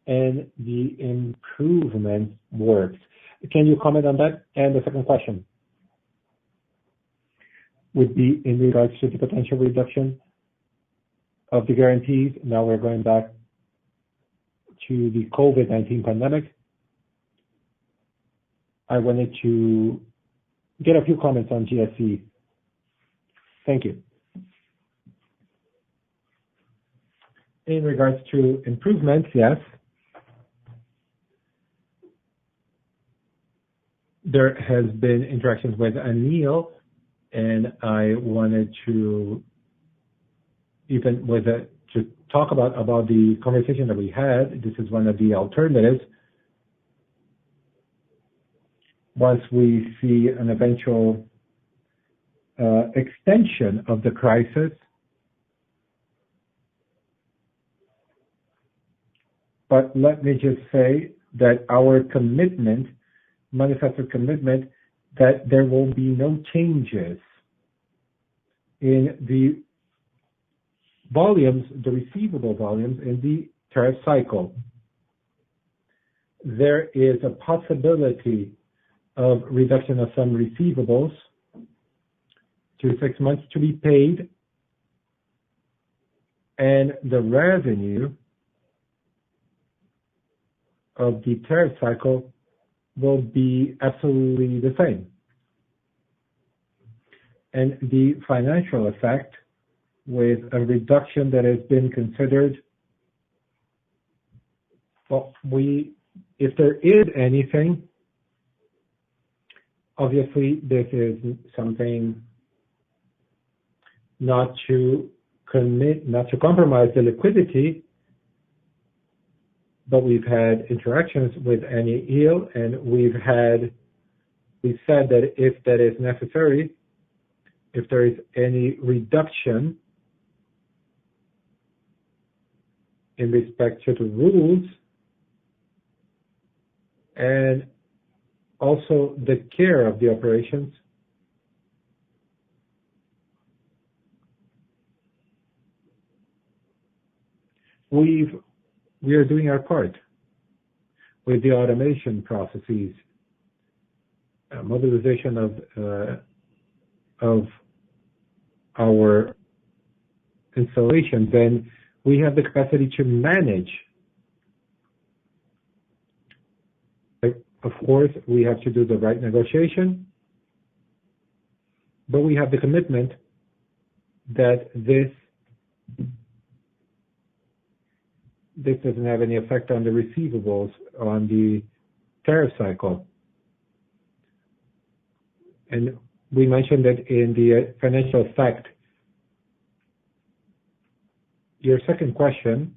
and the improvement works. Can you comment on that? And the second question would be in regards to the potential reduction of the guarantees. Now we're going back to the COVID-19 pandemic. I wanted to get a few comments on GSE. Thank you. In regards to improvements, yes, there has been interactions with Anil, and I wanted to to talk about the conversation that we had. This is one of the alternatives. Once we see an eventual extension of the crisis, but let me just say that our commitment, manifesto commitment, that there will be no changes in the volumes, the receivable volumes in the tariff cycle. There is a possibility of reduction of some receivables to 6 months to be paid, and the revenue of the tariff cycle will be absolutely the same. And the financial effect with a reduction that has been considered, well, if there is anything, obviously this is something not to compromise the liquidity, but we've had interactions with Anil, and we said that if that is necessary, if there is any reduction in respect to the rules, and also the care of the operations, we are doing our part with the automation processes, mobilization of our installations, and we have the capacity to manage. Of course, we have to do the right negotiation, but we have the commitment that this doesn't have any effect on the receivables on the tariff cycle. And we mentioned that in the financial effect. Your second question,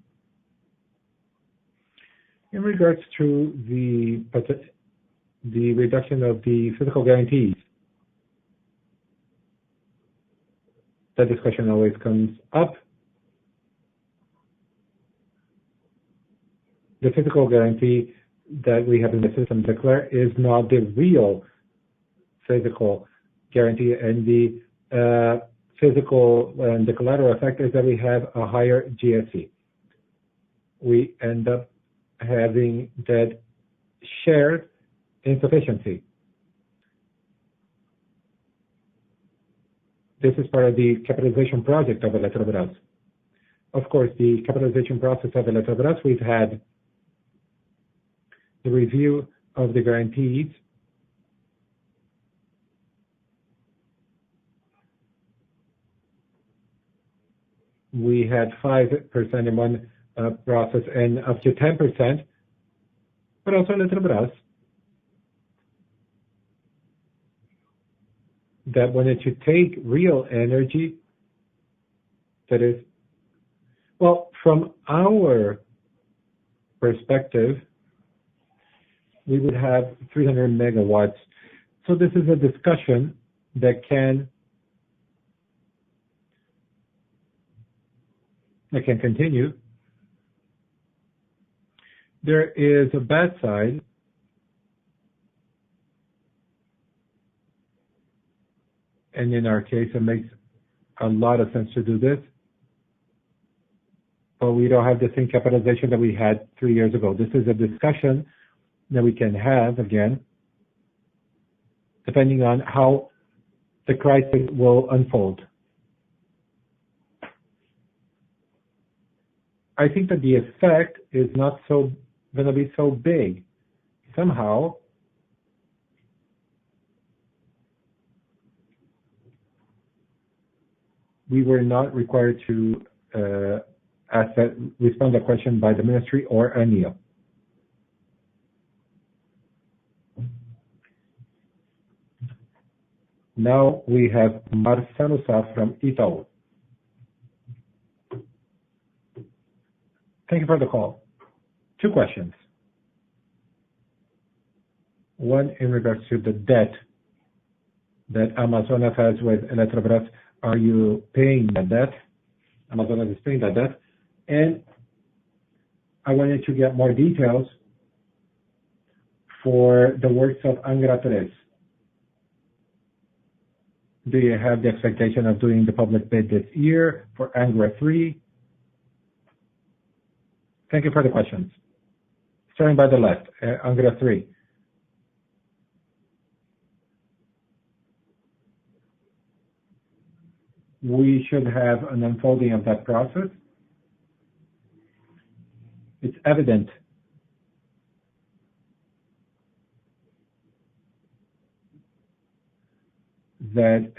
in regards to the reduction of the physical guarantees, that discussion always comes up. The physical guarantee that we have in the system declare is not the real physical guarantee, and the physical and the collateral effect is that we have a higher GSE. We end up having that shared insufficiency. This is part of the capitalization project of Elétricas. Of course, the capitalization process of Elétricas, we've had the review of the guarantees. We had 5% in one process and up to 10%, but also Elétricas that wanted to take real energy, that is, well, from our perspective, we would have 300 megawatts. So this is a discussion that can continue. There is a bad side, and in our case, it makes a lot of sense to do this, but we don't have the same capitalization that we had 3 years ago. This is a discussion that we can have again, depending on how the crisis will unfold. I think that the effect is not going to be so big. Somehow, we were not required to respond to a question by the ministry or ANEEL. Now we have Marcelo Sá from Itaú. Thank you for the call. 2 questions. One in regards to the debt that Amazonas has with Elétricas. Are you paying that debt? Amazonas is paying that debt. And I wanted to get more details for the works of Angra 3. Do you have the expectation of doing the public bid this year for Angra 3? Thank you for the questions. Starting by the left, Angra 3. We should have an unfolding of that process. It's evident that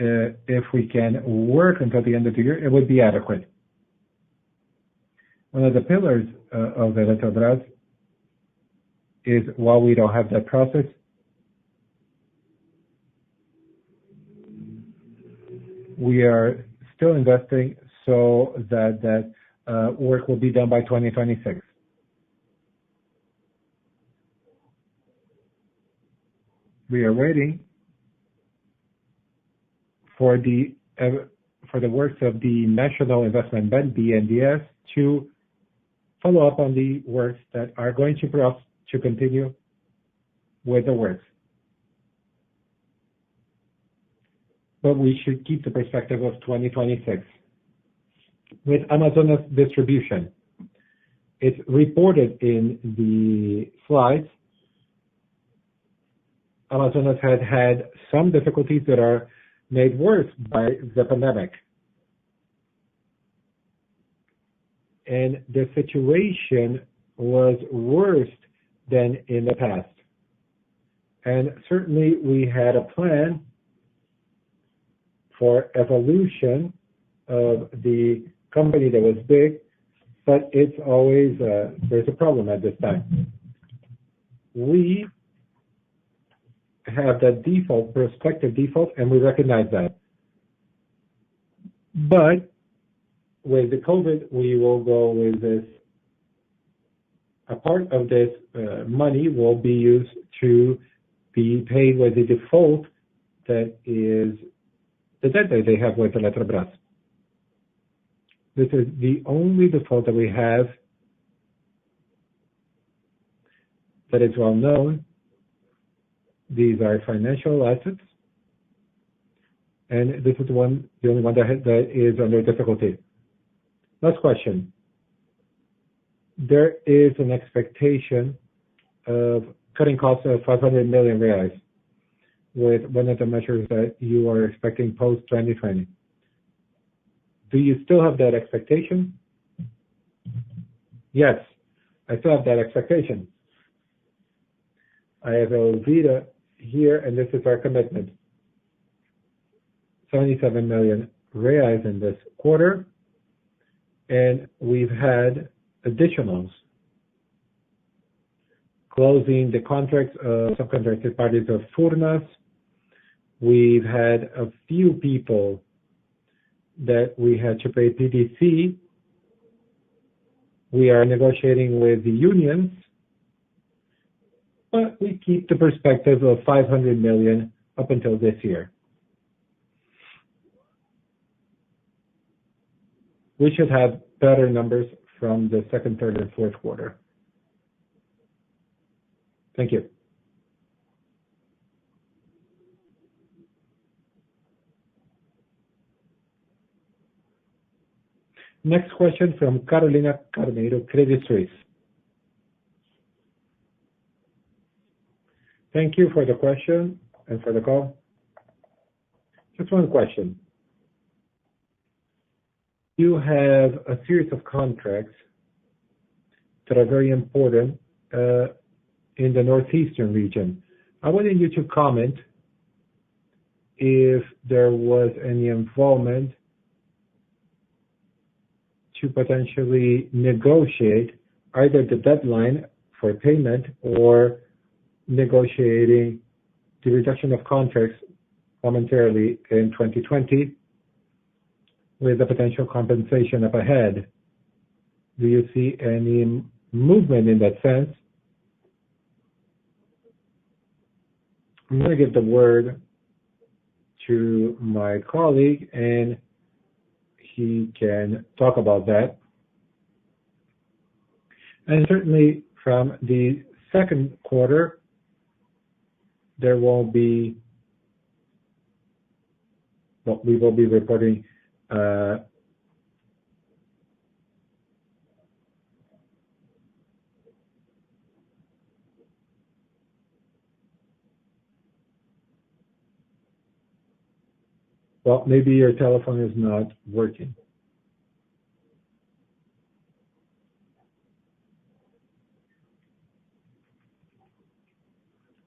if we can work until the end of the year, it would be adequate. One of the pillars of Elétricas is, while we don't have that process, we are still investing so that work will be done by 2026. We are waiting for the works of the National Investment Bank, BNDES, to follow up on the works that are going to continue with the works. But we should keep the perspective of 2026. With Amazonas distribution, it's reported in the slides. Amazonas had some difficulties that are made worse by the pandemic. And the situation was worse than in the past. And certainly we had a plan for evolution of the company that was big, but it's always, there's a problem at this time. We have that default, prospective default, and we recognize that. But with the COVID, we will go with this. A part of this money will be used to be paid with the default that is the debt that they have with Elétricas. This is the only default that we have that is well known. These are financial assets, and this is the only one that is under difficulty. Last question. There is an expectation of cutting costs of 500 million reais with one of the measures that you are expecting post-2020. Do you still have that expectation? Yes, I still have that expectation. I have Elvira here, and this is our commitment. 77 million reais in this quarter, and we've had additionals, closing the contracts of subcontracted parties of Furnas. We've had a few people that we had to pay PDC. We are negotiating with the unions, but we keep the perspective of 500 million up until this year. We should have better numbers from the second, third, and fourth quarter. Thank you. Next question from Carolina Carneiro, Credit Suisse. Thank you for the question and for the call. Just one question. You have a series of contracts that are very important in the northeastern region. I wanted you to comment if there was any involvement to potentially negotiate either the deadline for payment or negotiating the reduction of contracts momentarily in 2020 with the potential compensation up ahead. Do you see any movement in that sense? I'm going to give the word to my colleague and he can talk about that. And certainly from the second quarter, there won't be, well, we will be reporting well, maybe your telephone is not working.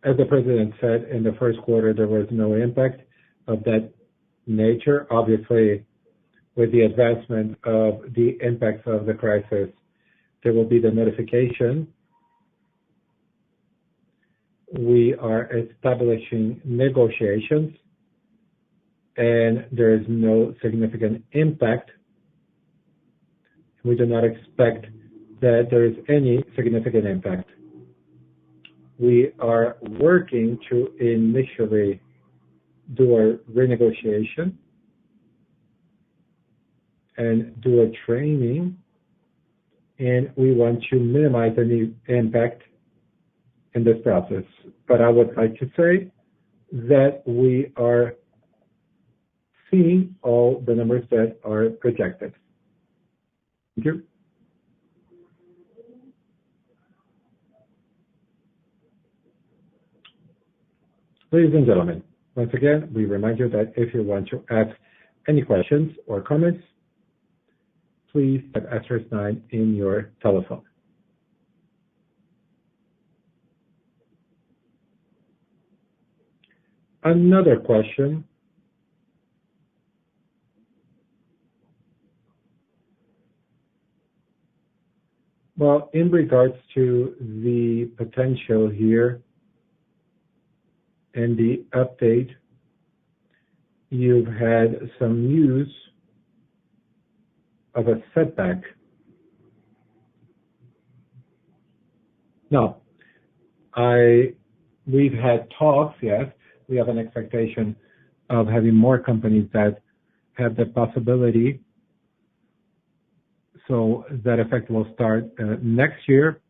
As the president said, in the first quarter, there was no impact of that nature. Obviously, with the advancement of the impacts of the crisis, there will be the notification. We are establishing negotiations, and there is no significant impact. We do not expect that there is any significant impact. We are working to initially do a renegotiation and do a training, and we want to minimize any impact in this process. But I would like to say that we are seeing all the numbers that are projected. Thank you. Ladies and gentlemen, once again, we remind you that if you want to ask any questions or comments, please type *9 in your telephone. Another question. Well, in regards to the potential here and the update, you've had some news of a setback. Now, we've had talks, yes. We have an expectation of having more companies that have the possibility. So that effect will start next year.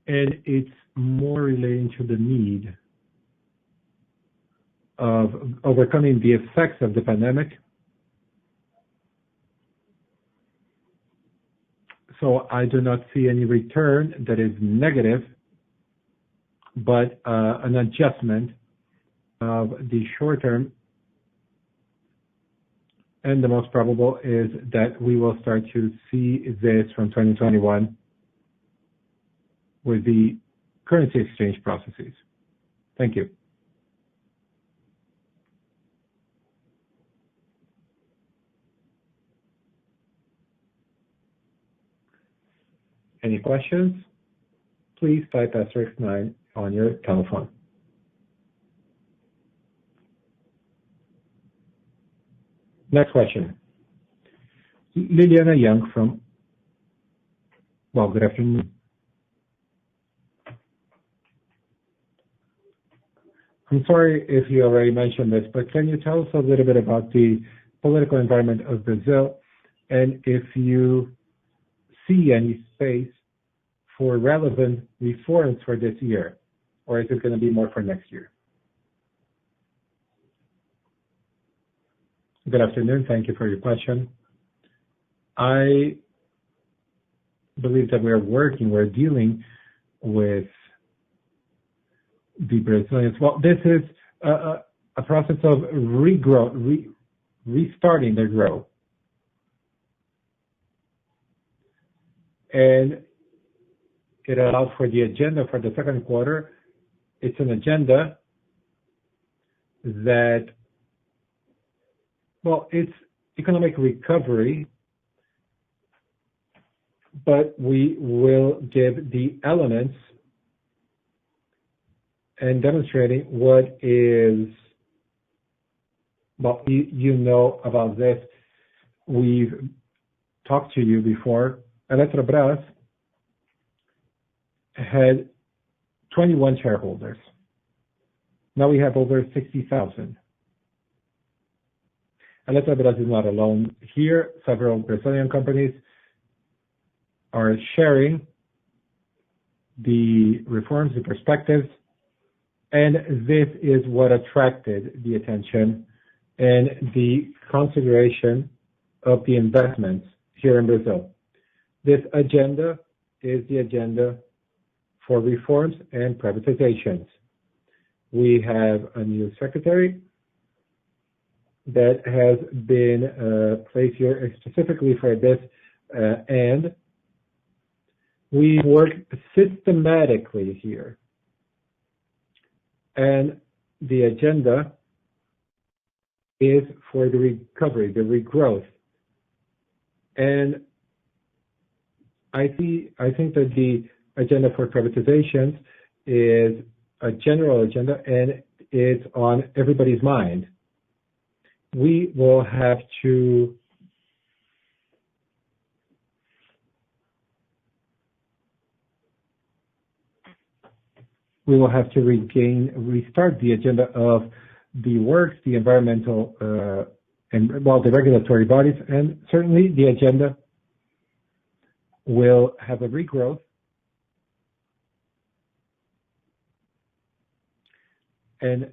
And it's more relating to the need of overcoming the effects of the pandemic. So I do not see any return that is negative, but an adjustment of the short term. And the most probable is that we will start to see this from 2021 with the currency exchange processes. Thank you. Any questions? Please type *9 on your telephone. Next question. Liliana Young from, well, good afternoon. I'm sorry if you already mentioned this, but can you tell us a little bit about the political environment of Brazil and if you see any space for relevant reforms for this year, or is it going to be more for next year? Good afternoon. Thank you for your question. I believe that we're dealing with the Brazilians. Well, this is a process of restarting their growth. And it allows for the agenda for the second quarter. It's an agenda that, well, it's economic recovery, but we will give the elements and demonstrating what is, well, you know about this. We've talked to you before. Elétricas had 21 shareholders. Now we have over 60,000. Elétricas is not alone here. Several Brazilian companies are sharing the reforms, the perspectives, and this is what attracted the attention and the consideration of the investments here in Brazil. This agenda is the agenda for reforms and privatizations. We have a new secretary that has been placed here specifically for this, and we work systematically here. And the agenda is for the recovery, the regrowth. And I think that the agenda for privatizations is a general agenda, and it's on everybody's mind. We will have to restart the agenda of the works, the environmental, the regulatory bodies, and certainly the agenda will have a regrowth. And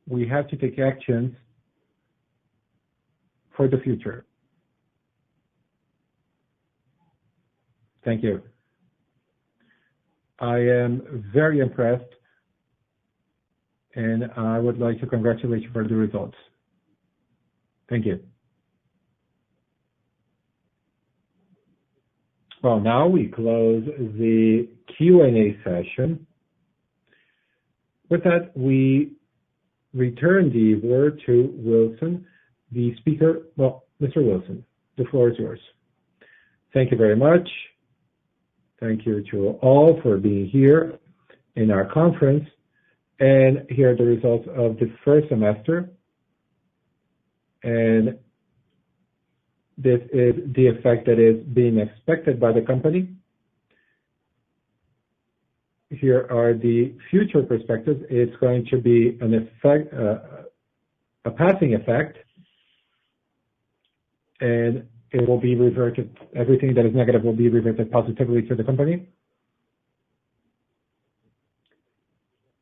we have to take actions for the future. Thank you. I am very impressed, and I would like to congratulate you for the results. Thank you. Well, now we close the Q&A session. With that, we return the word to Wilson, the speaker. Well, Mr. Wilson, the floor is yours. Thank you very much. Thank you to all for being here in our conference and hear the results of the first semester. And this is the effect that is being expected by the company. Here are the future perspectives. It's going to be an effect, a passing effect, and it will be reverted. Everything that is negative will be reverted positively to the company.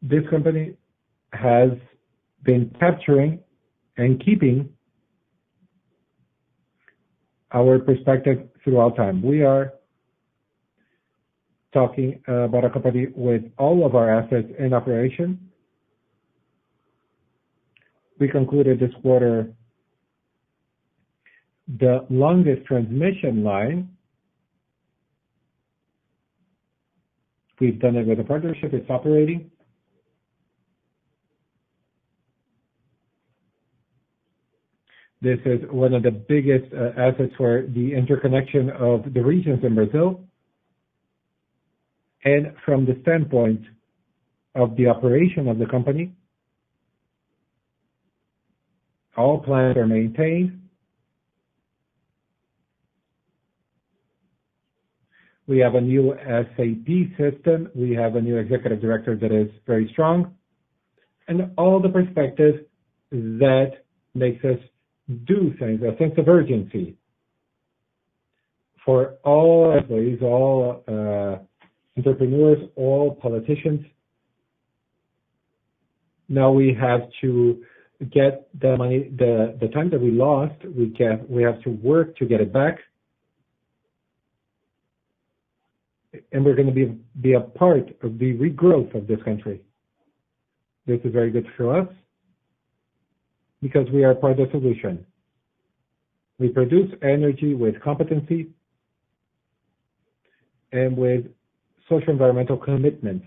This company has been capturing and keeping our perspective throughout time. We are talking about a company with all of our assets in operation. We concluded this quarter the longest transmission line. We've done it with a partnership. It's operating. This is one of the biggest assets for the interconnection of the regions in Brazil. And from the standpoint of the operation of the company, all plants are maintained. We have a new SAP system. We have a new executive director that is very strong. And all the perspective that makes us do things, a sense of urgency for all employees, all entrepreneurs, all politicians. Now we have to get the money, the time that we lost, we have to work to get it back. And we're going to be a part of the regrowth of this country. This is very good for us because we are part of the solution. We produce energy with competency and with social environmental commitments,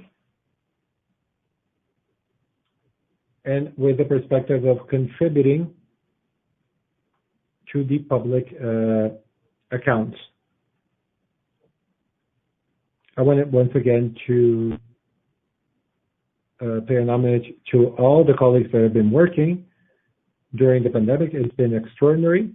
and with the perspective of contributing to the public accounts. I wanted once again to pay an homage to all the colleagues that have been working during the pandemic. It's been extraordinary.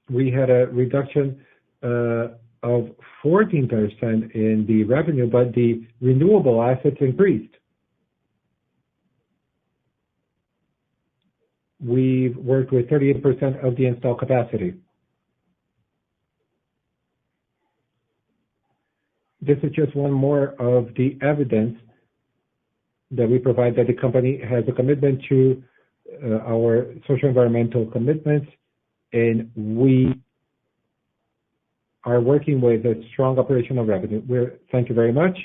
We had a reduction of 14% in the revenue, but the renewable assets increased. We've worked with 38% of the installed capacity. This is just one more of the evidence that we provide that the company has a commitment to our social environmental commitments, and we are working with a strong operational revenue. Thank you very much.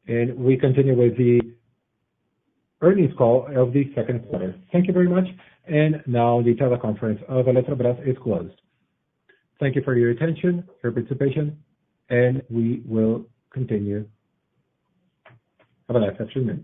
And we continue with the earnings call of the second quarter. Thank you very much. And now the teleconference of Electrobras is closed. Thank you for your attention, your participation, and we will continue. Have a nice afternoon.